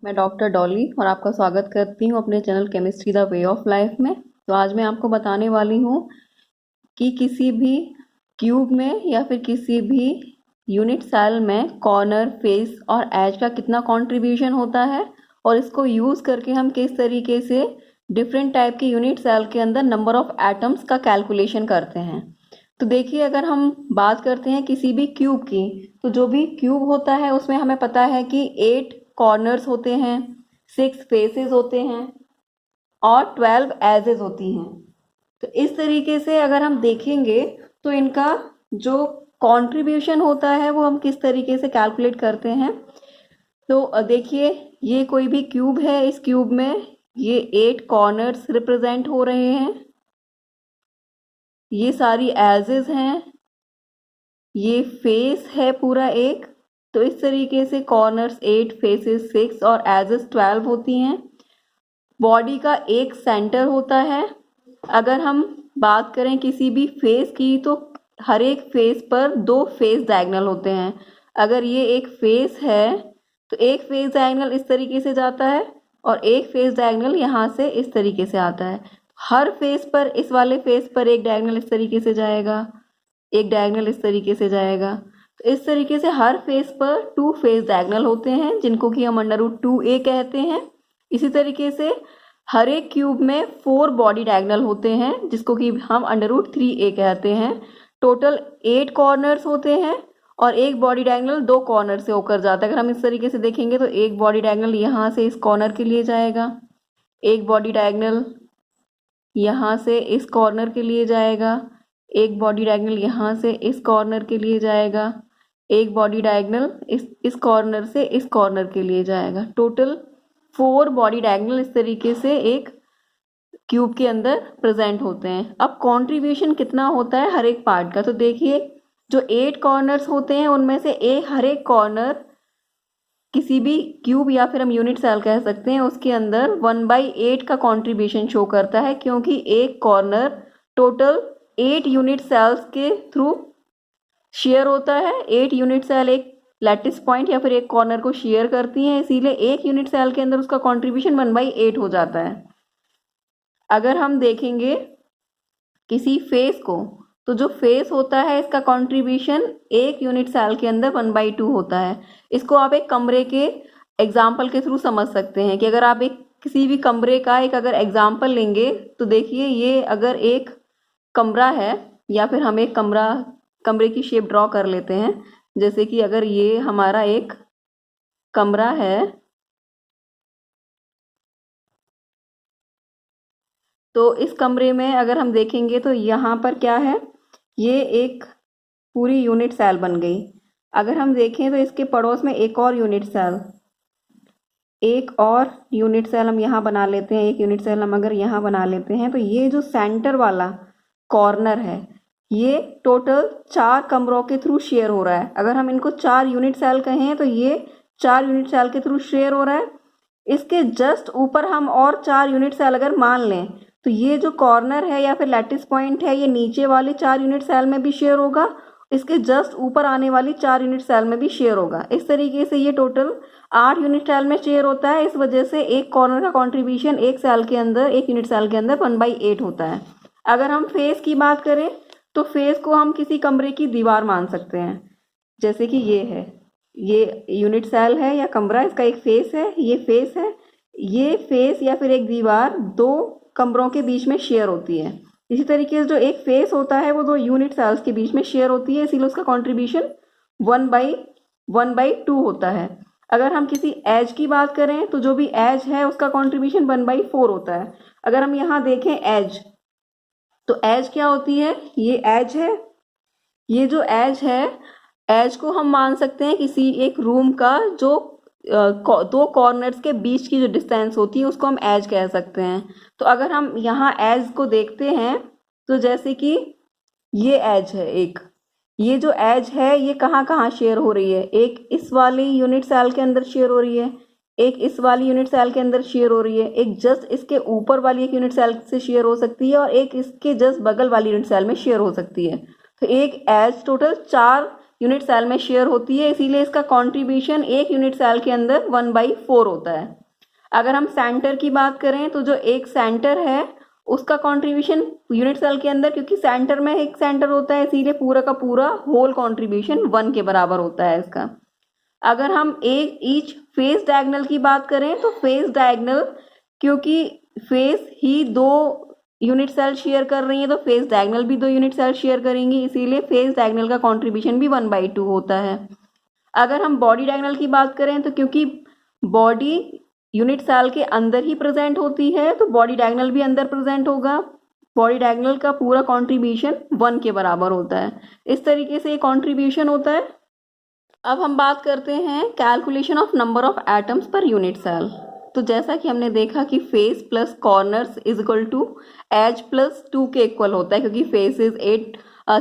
मैं डॉक्टर डॉली और आपका स्वागत करती हूँ अपने channel chemistry the way of life में। तो आज मैं आपको बताने वाली हूँ कि किसी भी क्यूब में या फिर किसी भी यूनिट सेल में कॉर्नर, फेस और एज का कितना कंट्रीब्यूशन होता है और इसको यूज़ करके हम किस तरीके से डिफरेंट टाइप के यूनिट सेल के अंदर नंबर ऑफ एटम्स का कैलकुलेशन करते हैं। तो देखिए, अगर हम बात करते हैं किसी भी क्यूब की, तो जो भी क्यूब होता है उसमें हमें पता है कि 8 कॉर्नर्स होते हैं, 6 फेसेस होते हैं और 12 एजेस होती हैं। तो इस तरीके से अगर हम देखेंगे तो इनका जो कंट्रीब्यूशन होता है वो हम किस तरीके से कैलकुलेट करते हैं। तो देखिए, ये कोई भी क्यूब है, इस क्यूब में ये 8 कॉर्नर्स रिप्रेजेंट हो रहे हैं, ये सारी एजेस हैं, ये फेस है पूरा एक। तो इस तरीके से कॉर्नर्स 8, फेसेस 6 और एजेस 12 होती हैं। बॉडी का एक सेंटर होता है। अगर हम बात करें किसी भी फेस की, तो हर एक फेस पर 2 फेस डायगोनल होते हैं। अगर ये एक फेस है तो एक फेस डायगोनल इस तरीके से जाता है और एक फेस डायगोनल यहाँ से इस तरीके से आता है। हर फेस पर, इस वाले फेस पर एक डायगोनल इस तरीके से जाएगा, एक डायगोनल इस तरीके से जाएगा। तो इस तरीके से हर फेस पर 2 फेस डायगोनल होते हैं, जिनको कि हम √2a कहते हैं। इसी तरीके से हर एक क्यूब में 4 बॉडी डायगोनल होते हैं, जिसको कि हम √3a कहते हैं। टोटल 8 कॉर्नर्स होते हैं और एक बॉडी डायगोनल 2 कॉर्नर से होकर जाता है। अगर हम इस तरीके से देखेंगे तो एक बॉडी डायगोनल यहाँ से इस कॉर्नर के लिए जाएगा, एक बॉडी डायगोनल यहाँ से इस कॉर्नर के लिए जाएगा, एक बॉडी डायगोनल यहाँ से इस कॉर्नर के लिए जाएगा, एक बॉडी डायगोनल इस कॉर्नर से इस कॉर्नर के लिए जाएगा। टोटल 4 बॉडी डायगोनल इस तरीके से एक क्यूब के अंदर प्रेजेंट होते हैं। अब कंट्रीब्यूशन कितना होता है हर एक पार्ट का, तो देखिए, जो 8 कॉर्नर्स होते हैं उनमें से हर एक कॉर्नर किसी भी क्यूब या फिर हम यूनिट सेल कह सकते हैं, उसके अंदर 1/8 का कंट्रीब्यूशन शो करता है, क्योंकि एक कॉर्नर टोटल 8 यूनिट सेल्स के थ्रू शेयर होता है। 8 यूनिट सेल एक लैटिस पॉइंट या फिर एक कॉर्नर को शेयर करती हैं, इसीलिए एक यूनिट सेल के अंदर उसका कंट्रीब्यूशन 1/8 हो जाता है। अगर हम देखेंगे किसी फेस को, तो जो फेस होता है इसका कंट्रीब्यूशन एक यूनिट सेल के अंदर 1/2 होता है। इसको आप एक कमरे के एग्जाम्पल के थ्रू समझ सकते हैं कि अगर आप एक किसी भी कमरे का एक अगर एग्जाम्पल लेंगे, तो देखिए, ये अगर एक कमरा है या फिर हम एक कमरे की शेप ड्रॉ कर लेते हैं। जैसे कि अगर ये हमारा एक कमरा है, तो इस कमरे में अगर हम देखेंगे तो यहाँ पर क्या है, ये एक पूरी यूनिट सेल बन गई। अगर हम देखें तो इसके पड़ोस में एक और यूनिट सेल हम यहाँ बना लेते हैं। एक यूनिट सेल हम अगर यहाँ बना लेते हैं, तो ये जो सेंटर वाला कॉर्नर है, ये टोटल 4 कमरों के थ्रू शेयर हो रहा है। अगर हम इनको 4 यूनिट सेल कहें तो ये 4 यूनिट सेल के थ्रू शेयर हो रहा है। इसके जस्ट ऊपर हम और 4 यूनिट सेल अगर मान लें, तो ये जो कॉर्नर है या फिर लैटिस पॉइंट है, ये नीचे वाले 4 यूनिट सेल में भी शेयर होगा, इसके जस्ट ऊपर आने वाली 4 यूनिट सेल में भी शेयर होगा। इस तरीके से ये टोटल 8 यूनिट सेल में शेयर होता है। इस वजह से एक कॉर्नर का कॉन्ट्रीब्यूशन एक यूनिट सेल के अंदर 1/8 होता है। अगर हम फेस की बात करें, तो फेस को हम किसी कमरे की दीवार मान सकते हैं। जैसे कि ये यूनिट सेल है या कमरा, इसका एक फेस है, ये फेस है। ये फेस या फिर एक दीवार 2 कमरों के बीच में शेयर होती है। इसी तरीके से जो एक फेस होता है वो 2 यूनिट सेल्स के बीच में शेयर होती है, इसीलिए उसका कंट्रीब्यूशन 1/2 होता है। अगर हम किसी एज की बात करें, तो जो भी एज है उसका कंट्रीब्यूशन 1/4 होता है। अगर हम यहाँ देखें एज, तो एज क्या होती है, ये एज है। ये जो एज है, एज को हम मान सकते हैं किसी एक रूम का जो 2 कॉर्नर्स के बीच की जो डिस्टेंस होती है, उसको हम एज कह सकते हैं। तो अगर हम यहाँ एज को देखते हैं, तो जैसे कि ये एज है एक, ये जो एज है ये कहाँ कहाँ शेयर हो रही है, एक इस वाली यूनिट सेल के अंदर शेयर हो रही है, एक इस वाली यूनिट सेल के अंदर शेयर हो रही है, एक जस्ट इसके ऊपर वाली एक यूनिट सेल से शेयर हो सकती है और एक इसके जस्ट बगल वाली यूनिट सेल में शेयर हो सकती है। तो एक एज टोटल 4 यूनिट सेल में शेयर होती है, इसीलिए इसका कंट्रीब्यूशन एक यूनिट सेल के अंदर 1/4 होता है। अगर हम सेंटर की बात करें तो जो एक सेंटर है उसका कंट्रीब्यूशन यूनिट सेल के अंदर, क्योंकि सेंटर में एक सेंटर होता है इसीलिए पूरा का पूरा होल कंट्रीब्यूशन 1 के बराबर होता है इसका। अगर हम एक ईच फेस डायगोनल की बात करें तो फेस डायगोनल, क्योंकि फेस ही 2 यूनिट सेल शेयर कर रही है तो फेस डायगोनल भी 2 यूनिट सेल शेयर करेंगी, इसीलिए फेस डायगोनल का कंट्रीब्यूशन भी 1/2 होता है। अगर हम बॉडी डायगोनल की बात करें तो क्योंकि बॉडी यूनिट सेल के अंदर ही प्रेजेंट होती है तो बॉडी डायगोनल भी अंदर प्रेजेंट होगा, बॉडी डायगोनल का पूरा कंट्रीब्यूशन 1 के बराबर होता है। इस तरीके से ये कंट्रीब्यूशन होता है। अब हम बात करते हैं calculation of number of atoms per unit cell. तो जैसा कि हमने देखा कि face plus corners is equal to edge plus 2 के इक्वल होता है, क्योंकि फेसेस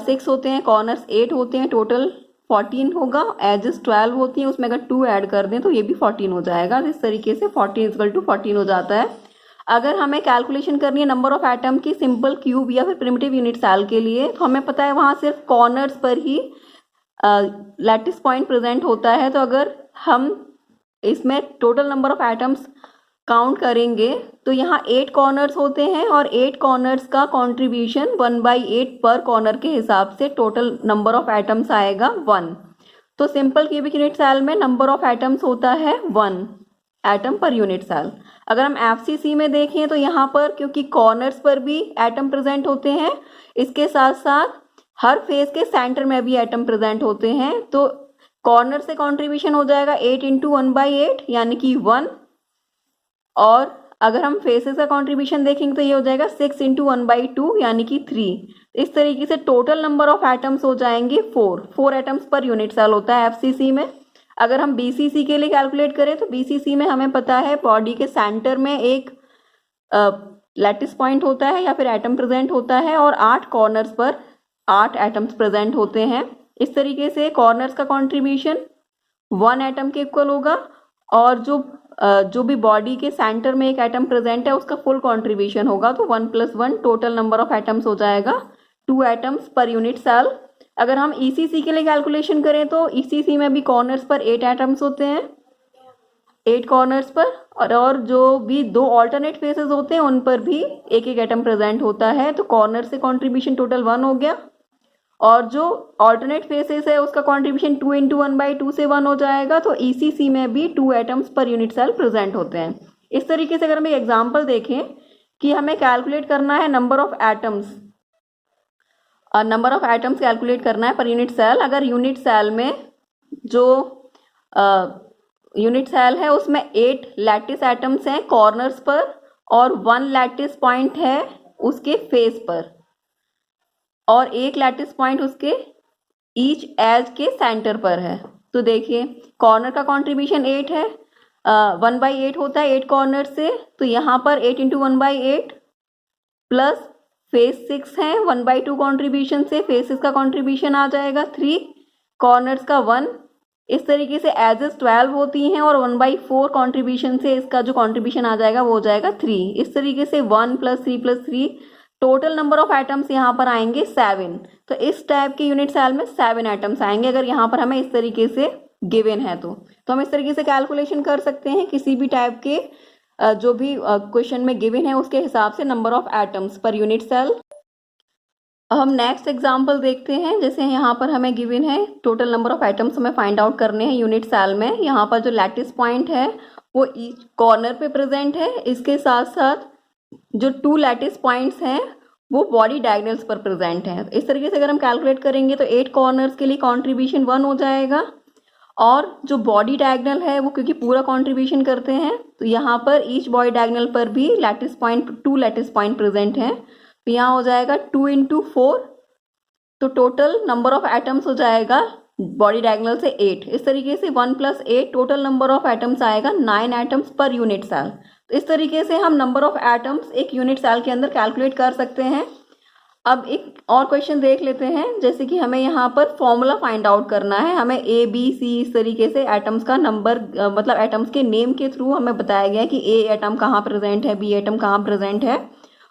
6 होते हैं, कॉर्नर्स 8 होते हैं, टोटल 14 होगा, एजेस 12 होती हैं, उसमें अगर 2 ऐड कर दें तो ये भी 14 हो जाएगा। इस तरीके से 14 इज इक्वल टू 14 हो जाता है। अगर हमें कैलकुलेशन करनी है नंबर ऑफ एटम की सिंपल क्यूब या फिर प्रिमिटिव यूनिट सेल के लिए, तो हमें पता है वहाँ सिर्फ कॉर्नर्स पर ही लैटिस पॉइंट प्रेजेंट होता है। तो अगर हम इसमें total number of atoms count करेंगे तो यहाँ 8 कॉर्नर्स होते हैं और 8 कॉर्नर्स का कंट्रीब्यूशन 1/8 पर कॉर्नर के हिसाब से टोटल नंबर ऑफ एटम्स आएगा 1। तो सिंपल क्यूबिक यूनिट सेल में नंबर ऑफ एटम्स होता है 1 एटम पर यूनिट सेल। अगर हम एफसीसी में देखें तो यहाँ पर क्योंकि कॉर्नर्स पर भी एटम प्रेजेंट होते हैं, इसके साथ साथ हर फेस के सेंटर में भी एटम प्रेजेंट होते हैं, तो कॉर्नर से कंट्रीब्यूशन हो जाएगा 8 × 1/8 यानी कि 1। और अगर हम फेसेस का कंट्रीब्यूशन देखेंगे तो ये हो जाएगा 6 × 1/2 यानी कि 3। इस तरीके से टोटल नंबर ऑफ एटम्स हो जाएंगे 4 एटम्स पर यूनिट सेल होता है एफसीसी में। अगर हम बीसीसी के लिए कैलकुलेट करें तो बीसीसी में हमें पता है बॉडी के सेंटर में एक लैटिस पॉइंट होता है या फिर एटम प्रेजेंट होता है और 8 कॉर्नर्स पर 8 एटम्स प्रेजेंट होते हैं। इस तरीके से कॉर्नर्स का कंट्रीब्यूशन 1 एटम के इक्वल होगा और जो भी बॉडी के सेंटर में एक एटम प्रेजेंट है उसका फुल कंट्रीब्यूशन होगा, तो 1 + 1 टोटल नंबर ऑफ एटम्स हो जाएगा 2 एटम्स पर यूनिट सेल। अगर हम ईसीसी के लिए कैलकुलेशन करें तो ईसीसी में भी कॉर्नर्स पर 8 एटम्स होते हैं, 8 कॉर्नर्स पर, और जो भी 2 ऑल्टरनेट फेसेस होते हैं उन पर भी एक एक एटम प्रेजेंट होता है। तो कॉर्नर से कंट्रीब्यूशन टोटल 1 हो गया और जो ऑल्टरनेट फेसेस है उसका कंट्रीब्यूशन 2 × 1/2 से 1 हो जाएगा। तो ईसीसी में भी 2 atoms per unit cell present होते हैं। इस तरीके से अगर हम एक एग्जांपल देखें कि हमें कैलकुलेट करना है नंबर ऑफ एटम्स कैलकुलेट करना है पर यूनिट सेल। अगर यूनिट सेल में जो यूनिट सेल है उसमें 8 लैटिस एटम्स हैं कॉर्नर्स पर और 1 लैटिस पॉइंट है उसके फेस पर और 1 लैटिस पॉइंट उसके ईच एज के सेंटर पर है। तो देखिए कॉर्नर का कंट्रीब्यूशन 8 है, 1/8 होता है 8 कॉर्नर से, तो यहाँ पर 8 × 1/8 प्लस फेस 6 है 1/2 कंट्रीब्यूशन से फेसेस का कंट्रीब्यूशन आ जाएगा 3, कॉर्नर्स का 1। इस तरीके से एजेस 12 होती हैं और 1/4 कंट्रीब्यूशन से इसका जो कंट्रीब्यूशन आ जाएगा वो हो जाएगा 3। इस तरीके से 1 + 3 + 3 टोटल नंबर ऑफ एटम्स यहाँ पर आएंगे 7। तो इस टाइप के यूनिट सेल में 7 एटम्स आएंगे अगर यहाँ पर हमें इस तरीके से गिवन है तो हम इस तरीके से कैलकुलेशन कर सकते हैं किसी भी टाइप के जो भी क्वेश्चन में गिवन है उसके हिसाब से number of atoms per unit cell. हम नेक्स्ट एग्जांपल देखते हैं। जैसे यहाँ पर हमें गिवन है टोटल नंबर ऑफ एटम्स हमें फाइंड आउट करने हैं यूनिट सेल में। यहाँ पर जो लैटिस पॉइंट है वो ईच कॉर्नर पे प्रेजेंट है, इसके साथ साथ जो 2 लैटिस पॉइंट्स हैं वो बॉडी डायगोनल्स पर प्रेजेंट हैं। इस तरीके से अगर हम कैलकुलेट करेंगे तो 8 कॉर्नर्स के लिए कंट्रीब्यूशन 1 हो जाएगा और जो बॉडी डायगोनल है वो क्योंकि पूरा कंट्रीब्यूशन करते हैं तो यहाँ पर ईच बॉडी डायगोनल पर भी 2 लैटिस पॉइंट प्रेजेंट हैं, तो यहाँ हो जाएगा 2 × 4, तो टोटल नंबर ऑफ एटम्स हो जाएगा बॉडी डायगोनल से 8। इस तरीके से 1 + 8 टोटल नंबर ऑफ एटम्स आएगा 9 एटम्स पर यूनिट सेल। तो इस तरीके से हम नंबर ऑफ एटम्स एक यूनिट सेल के अंदर कैलकुलेट कर सकते हैं। अब एक और क्वेश्चन देख लेते हैं। जैसे कि हमें यहाँ पर फॉर्मूला फाइंड आउट करना है, हमें A B C इस तरीके से एटम्स का नंबर मतलब एटम्स के नेम के थ्रू हमें बताया गया है कि A एटम कहाँ प्रेजेंट है, B एटम कहाँ प्रेजेंट है।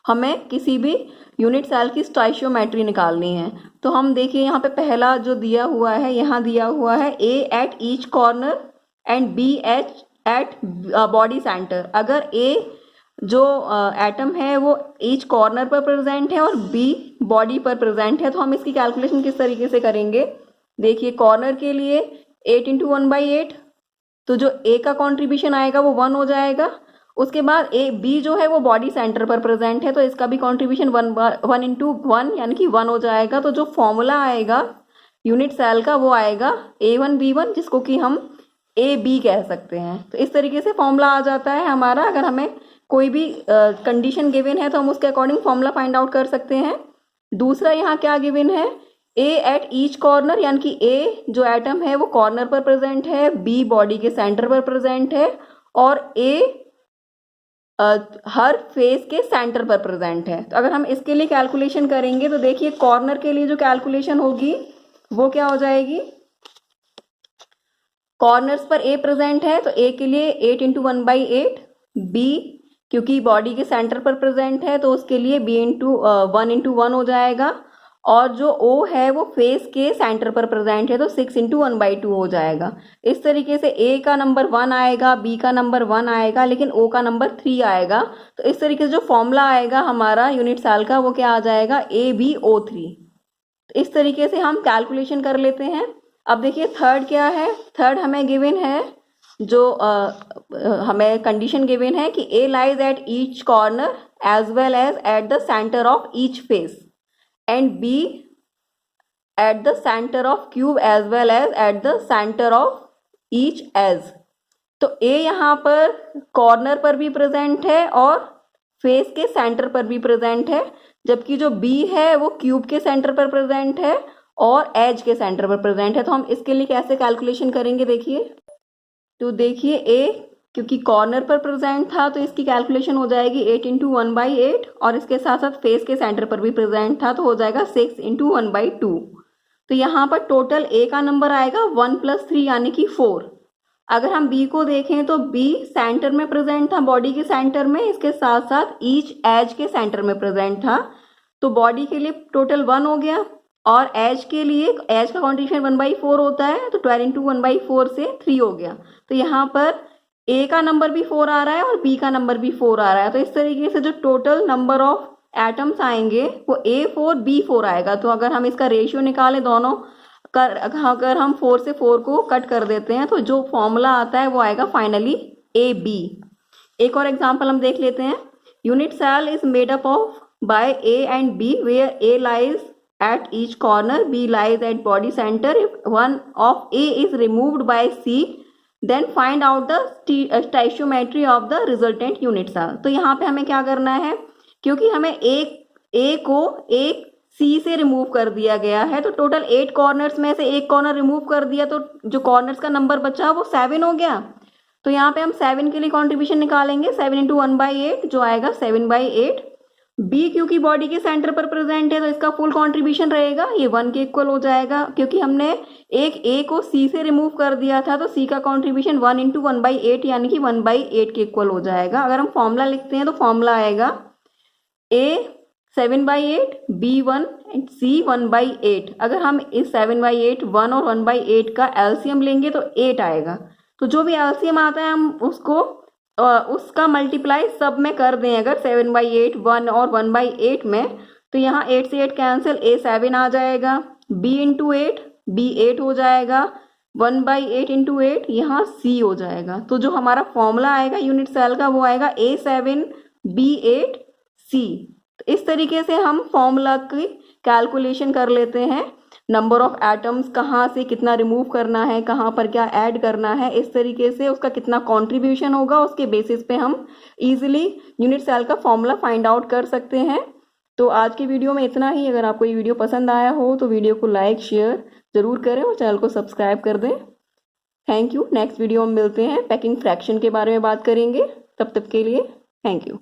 हमें किसी भी यूनिट सेल की स्टोइचियोमेट्री निकालनी है। तो हम देखिए यहाँ पे पहला जो दिया हुआ है, यहाँ दिया हुआ है A at each corner and B at body centre. अगर A जो एटम है वो ईच कॉर्नर पर प्रेजेंट है और B बॉडी पर प्रेजेंट है, तो हम इसकी कैलकुलेशन किस तरीके से करेंगे। देखिए कॉर्नर के लिए 8 इंटू 1/8, तो जो A का कॉन्ट्रीब्यूशन आएगा वो 1 हो जाएगा। उसके बाद B जो है वो बॉडी सेंटर पर प्रेजेंट है, तो इसका भी कॉन्ट्रीब्यूशन 1 इंटू 1 यानी कि 1 हो जाएगा। तो जो फॉर्मूला आएगा यूनिट सेल का वो आएगा A1B1, जिसको कि हम AB कह सकते हैं। तो इस तरीके से फॉर्मूला आ जाता है हमारा। अगर हमें कोई भी कंडीशन गिवन है तो हम उसके अकॉर्डिंग फॉर्मूला फाइंड आउट कर सकते हैं। दूसरा यहाँ क्या गिवन है, A एट ईच कॉर्नर, यानी कि A जो एटम है वो कॉर्नर पर प्रेजेंट है, B बॉडी के सेंटर पर प्रेजेंट है और A हर फेस के सेंटर पर प्रेजेंट है। तो अगर हम इसके लिए कैलकुलेशन करेंगे तो देखिए कॉर्नर के लिए जो कैलकुलेशन होगी वो क्या हो जाएगी, कॉर्नर्स पर A प्रेजेंट है तो A के लिए 8 इंटू 1/8, B क्योंकि बॉडी के सेंटर पर प्रेजेंट है तो उसके लिए 1 इंटू 1 हो जाएगा, और जो O है वो फेस के सेंटर पर प्रेजेंट है तो 6 इंटू 1/2 हो जाएगा। इस तरीके से A का नंबर 1 आएगा, B का नंबर 1 आएगा, लेकिन O का नंबर 3 आएगा। तो इस तरीके से जो फॉर्मूला आएगा हमारा यूनिट सेल का वो क्या आ जाएगा, AbO3। तो इस तरीके से हम कैलकुलेशन कर लेते हैं। अब देखिए थर्ड क्या है, थर्ड हमें गिवन है, जो हमें कंडीशन गिवन है कि A lies at each corner as well as at the centre of each face and B at the center of cube as well as at the center of each edge। तो A यहाँ पर corner पर भी present है और face के centre पर भी प्रेजेंट है, जबकि जो B है वो क्यूब के सेंटर पर प्रेजेंट है और एज के सेंटर पर प्रेजेंट है। तो हम इसके लिए कैसे कैलकुलेशन करेंगे देखिए, तो देखिए A क्योंकि कॉर्नर पर प्रेजेंट था तो इसकी कैलकुलेशन हो जाएगी 8 इंटू 1/8, और इसके साथ साथ फेस के सेंटर पर भी प्रेजेंट था तो हो जाएगा 6 इंटू 1/2। तो यहाँ पर टोटल A का नंबर आएगा 1 + 3 यानी कि 4। अगर हम B को देखें तो B सेंटर में प्रेजेंट था, बॉडी के सेंटर में, इसके साथ साथ ईच एज के सेंटर में प्रेजेंट था। तो बॉडी के लिए टोटल 1 हो गया और एज के लिए, एज का कॉन्ट्रीब्यूशन 1/4 होता है तो 12 इंटू 1/4 से 3 हो गया। तो यहाँ पर A का नंबर भी 4 आ रहा है और B का नंबर भी 4 आ रहा है। तो इस तरीके से जो टोटल नंबर ऑफ एटम्स आएंगे वो A4 B4 आएगा। तो अगर हम इसका रेशियो निकालें दोनों अगर हम 4 से 4 को कट कर देते हैं तो जो फॉर्मूला आता है वो आएगा फाइनली AB। एक और एग्जांपल हम देख लेते हैं। Unit cell is made up of by A and B where A lies at each corner, B lies at body centre. If one of A is removed by C then find out the stoichiometry of the resultant unit cell. तो यहाँ पे हमें क्या करना है, क्योंकि हमें A को एक C से रिमूव कर दिया गया है तो टोटल 8 कॉर्नर्स में से एक कॉर्नर रिमूव कर दिया तो जो कॉर्नर्स का नंबर बचा वो 7 हो गया। तो यहाँ पे हम 7 के लिए कॉन्ट्रीब्यूशन निकालेंगे, 7 इंटू 1/8 जो आएगा 7/8। B क्योंकि बॉडी के सेंटर पर प्रेजेंट है तो इसका फुल कंट्रीब्यूशन रहेगा, ये 1 के इक्वल हो जाएगा। क्योंकि हमने एक A को C से रिमूव कर दिया था तो C का कंट्रीब्यूशन 1 इंटू 1/8 यानी कि 1/8 के इक्वल हो जाएगा। अगर हम फॉर्मूला लिखते हैं तो फॉर्मूला आएगा A 7/8, B 1 एंड C 1/8। अगर हम इस 7/8, 1 और 1/8 का एलसीएम लेंगे तो 8 आएगा। तो जो भी एलसीएम आता है हम उसका मल्टीप्लाई सब में कर दें। अगर 7/8, 1 और 1/8 में, तो यहाँ 8 से 8 कैंसिल, A 7 आ जाएगा, B इंटू 8, B 8 हो जाएगा, 1/8 इंटू 8 यहाँ C हो जाएगा। तो जो हमारा फॉर्मूला आएगा यूनिट सेल का वो आएगा A7 B8 C। तो इस तरीके से हम फॉर्मूला की कैलकुलेशन कर लेते हैं। नंबर ऑफ एटम्स कहाँ से कितना रिमूव करना है, कहाँ पर क्या ऐड करना है, इस तरीके से उसका कितना कंट्रीब्यूशन होगा उसके बेसिस पे हम इजीली यूनिट सेल का फॉर्मूला फाइंड आउट कर सकते हैं। तो आज की वीडियो में इतना ही। अगर आपको ये वीडियो पसंद आया हो तो वीडियो को लाइक शेयर ज़रूर करें और चैनल को सब्सक्राइब कर दें। Thank you. नेक्स्ट वीडियो में मिलते हैं, पैकिंग फ्रैक्शन के बारे में बात करेंगे। तब तक के लिए थैंक यू।